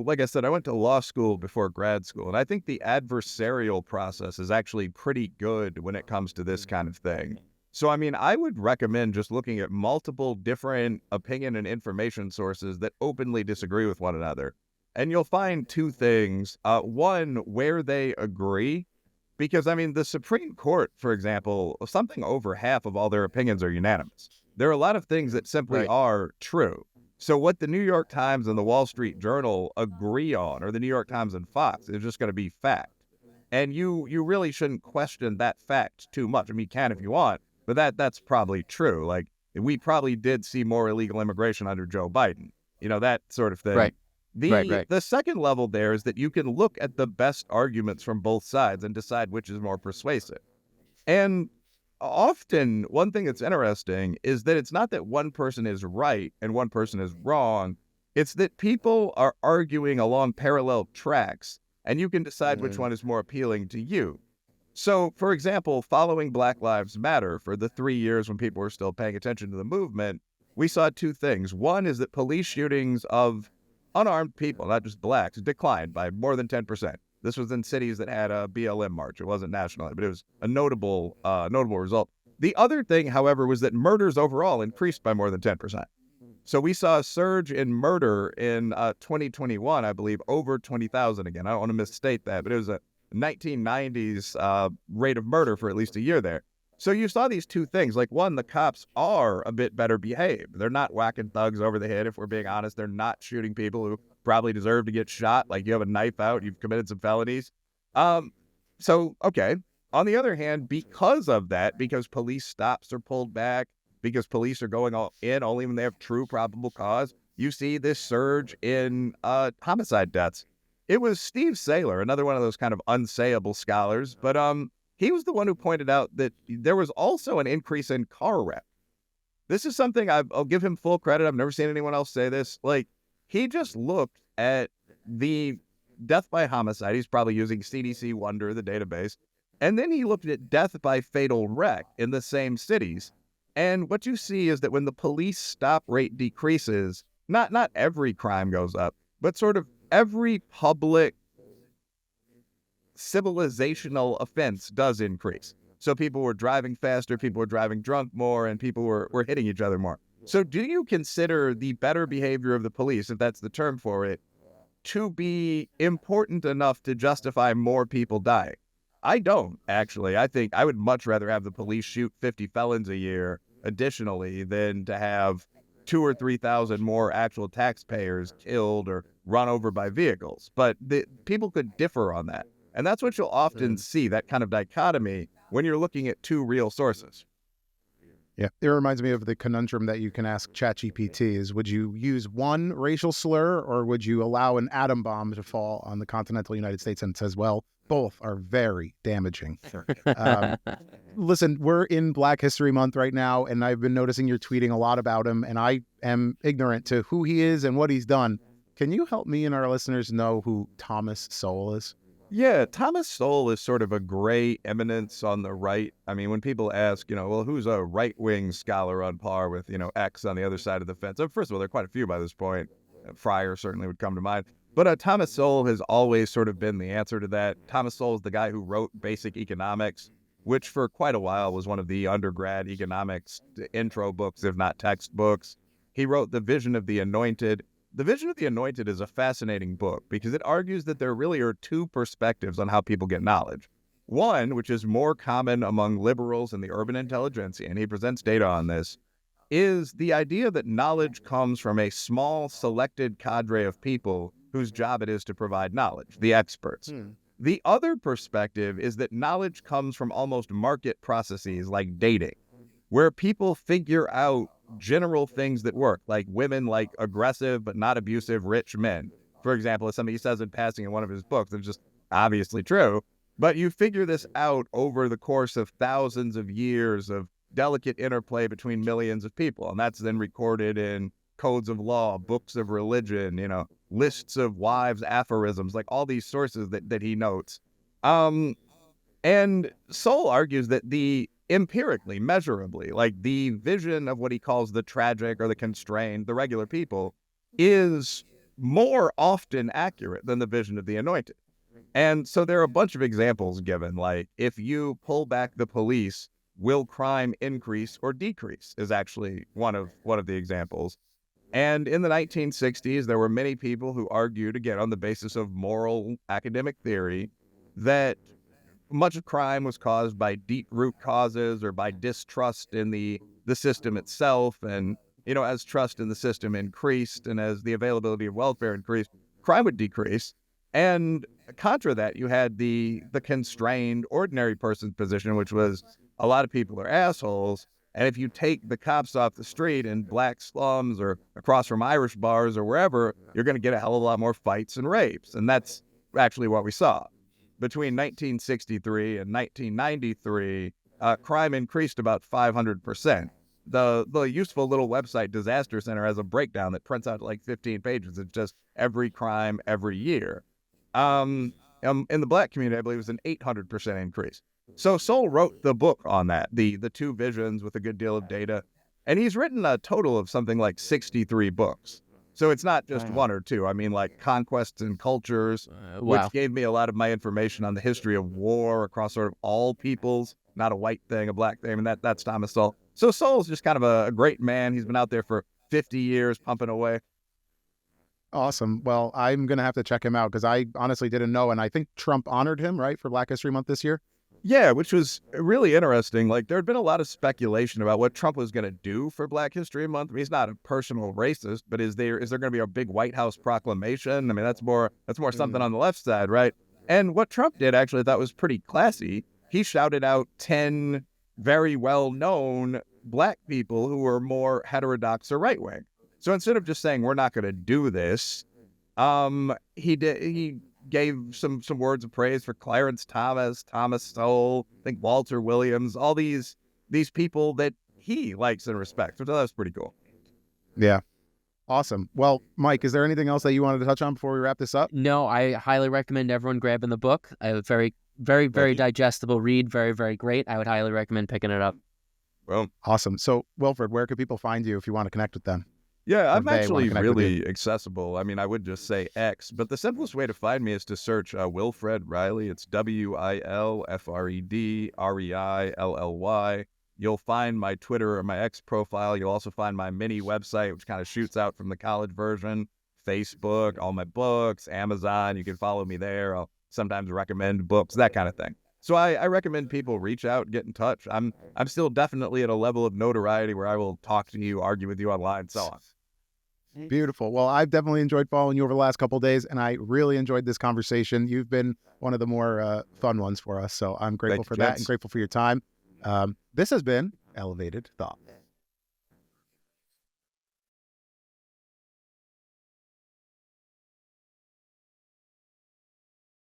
like I said, I went to law school before grad school, and I think the adversarial process is actually pretty good when it comes to this kind of thing. So, I mean, I would recommend just looking at multiple different opinion and information sources that openly disagree with one another. And you'll find two things. One, where they agree, because, I mean, the Supreme Court, for example, something over half of all their opinions are unanimous. There are a lot of things that simply Right. are true. So what the New York Times and the Wall Street Journal agree on, or the New York Times and Fox, is just going to be fact. And you really shouldn't question that fact too much. I mean, you can if you want, but that's probably true. Like, we probably did see more illegal immigration under Joe Biden, that sort of thing. Right. Right. The second level there is that you can look at the best arguments from both sides and decide which is more persuasive. And often, one thing that's interesting is that it's not that one person is right and one person is wrong. It's that people are arguing along parallel tracks, and you can decide which one is more appealing to you. So, for example, following Black Lives Matter for the 3 years when people were still paying attention to the movement, we saw two things. One is that police shootings of unarmed people, not just blacks, declined by more than 10%. This was in cities that had a BLM march. It wasn't nationally, but it was a notable result. The other thing, however, was that murders overall increased by more than 10%. So we saw a surge in murder in 2021, I believe, over 20,000 again. I don't want to misstate that, but it was a 1990s rate of murder for at least a year there. So you saw these two things. Like, one, the cops are a bit better behaved. They're not whacking thugs over the head, if we're being honest. They're not shooting people who probably deserve to get shot. Like, you have a knife out, you've committed some felonies. Okay. On the other hand, because of that, because police stops are pulled back, because police are going all in only when they have true probable cause, you see this surge in homicide deaths. It was Steve Saylor, another one of those kind of unsayable scholars, but he was the one who pointed out that there was also an increase in car wreck. This is something I'll give him full credit. I've never seen anyone else say this. Like, he just looked at the death by homicide. He's probably using CDC Wonder, the database. And then he looked at death by fatal wreck in the same cities. And what you see is that when the police stop rate decreases, not every crime goes up, but sort of every public civilizational offense does increase. So people were driving faster, people were driving drunk more, and people were hitting each other more. So do you consider the better behavior of the police, if that's the term for it, to be important enough to justify more people dying? I don't, actually. I think I would much rather have the police shoot 50 felons a year additionally than to have 2,000 or 3,000 more actual taxpayers killed or run over by vehicles. But people could differ on that. And that's what you'll often see, that kind of dichotomy, when you're looking at two real sources. Yeah, it reminds me of the conundrum that you can ask ChatGPT is, would you use one racial slur or would you allow an atom bomb to fall on the continental United States? And it says, well, both are very damaging. Listen, we're in Black History Month right now, and I've been noticing you're tweeting a lot about him, and I am ignorant to who he is and what he's done. Can you help me and our listeners know who Thomas Sowell is? Yeah, Thomas Sowell is sort of a gray eminence on the right. I mean, when people ask, well, who's a right-wing scholar on par with, X on the other side of the fence? First of all, there are quite a few by this point. Fryer certainly would come to mind. But Thomas Sowell has always sort of been the answer to that. Thomas Sowell is the guy who wrote Basic Economics, which for quite a while was one of the undergrad economics intro books, if not textbooks. He wrote The Vision of the Anointed. The Vision of the Anointed is a fascinating book because it argues that there really are two perspectives on how people get knowledge. One, which is more common among liberals and the urban intelligentsia, and he presents data on this, is the idea that knowledge comes from a small, selected cadre of people whose job it is to provide knowledge, the experts. The other perspective is that knowledge comes from almost market processes like dating, where people figure out general things that work, like women like aggressive but not abusive rich men. For example, as something he says in passing in one of his books, it's just obviously true, but you figure this out over the course of thousands of years of delicate interplay between millions of people, and that's then recorded in codes of law, books of religion, lists of wives' aphorisms, like all these sources that he notes. And Sowell argues that the empirically, measurably, like the vision of what he calls the tragic or the constrained, the regular people, is more often accurate than the vision of the anointed. And so there are a bunch of examples given, like if you pull back the police, will crime increase or decrease is actually one of the examples. And in the 1960s, there were many people who argued, again, on the basis of moral academic theory, that much of crime was caused by deep root causes or by distrust in the system itself. And, as trust in the system increased and as the availability of welfare increased, crime would decrease. And contra that, you had the constrained ordinary person's position, which was a lot of people are assholes. And if you take the cops off the street in black slums or across from Irish bars or wherever, you're going to get a hell of a lot more fights and rapes. And that's actually what we saw. Between 1963 and 1993, crime increased about 500%. The useful little website Disaster Center has a breakdown that prints out like 15 pages. It's just every crime every year. In the black community, I believe it was an 800% increase. So Sowell wrote the book on that, the two visions with a good deal of data, and he's written a total of something like 63 books. So it's not just one or two. I mean, like Conquests and Cultures, Wow. which gave me a lot of my information on the history of war across sort of all peoples, not a white thing, a black thing, and that's Thomas Sowell. So Sowell's just kind of a great man. He's been out there for 50 years pumping away. Awesome. Well, I'm going to have to check him out because I honestly didn't know. And I think Trump honored him, right, for Black History Month this year? Yeah, which was really interesting. Like, there had been a lot of speculation about what Trump was going to do for Black History Month. I mean, he's not a personal racist, but is there going to be a big White House proclamation? I mean, that's more something on the left side, right? And what Trump did, actually, I thought was pretty classy. He shouted out 10 very well-known Black people who were more heterodox or right-wing. So instead of just saying, we're not going to do this, he gave some words of praise for Clarence Thomas, Thomas Sowell, I think Walter Williams, all these people that he likes and respects, which I thought was pretty cool. Yeah. Awesome. Well, Mike, is there anything else that you wanted to touch on before we wrap this up? No, I highly recommend everyone grabbing the book. Very, very, very digestible read. Very, very great. I would highly recommend picking it up. Well, awesome. So, Wilfred, where could people find you if you want to connect with them? Yeah, I'm actually really accessible. I mean, I would just say X, but the simplest way to find me is to search Wilfred Reilly. It's WILFRED REILLY. You'll find my Twitter or my X profile. You'll also find my mini website, which kind of shoots out from the college version, Facebook, all my books, Amazon. You can follow me there. I'll sometimes recommend books, that kind of thing. So I recommend people reach out, get in touch. I'm still definitely at a level of notoriety where I will talk to you, argue with you online, so on. Beautiful. Well, I've definitely enjoyed following you over the last couple of days, and I really enjoyed this conversation. You've been one of the more fun ones for us, so I'm grateful for that and grateful for your time. This has been Elevated Thought.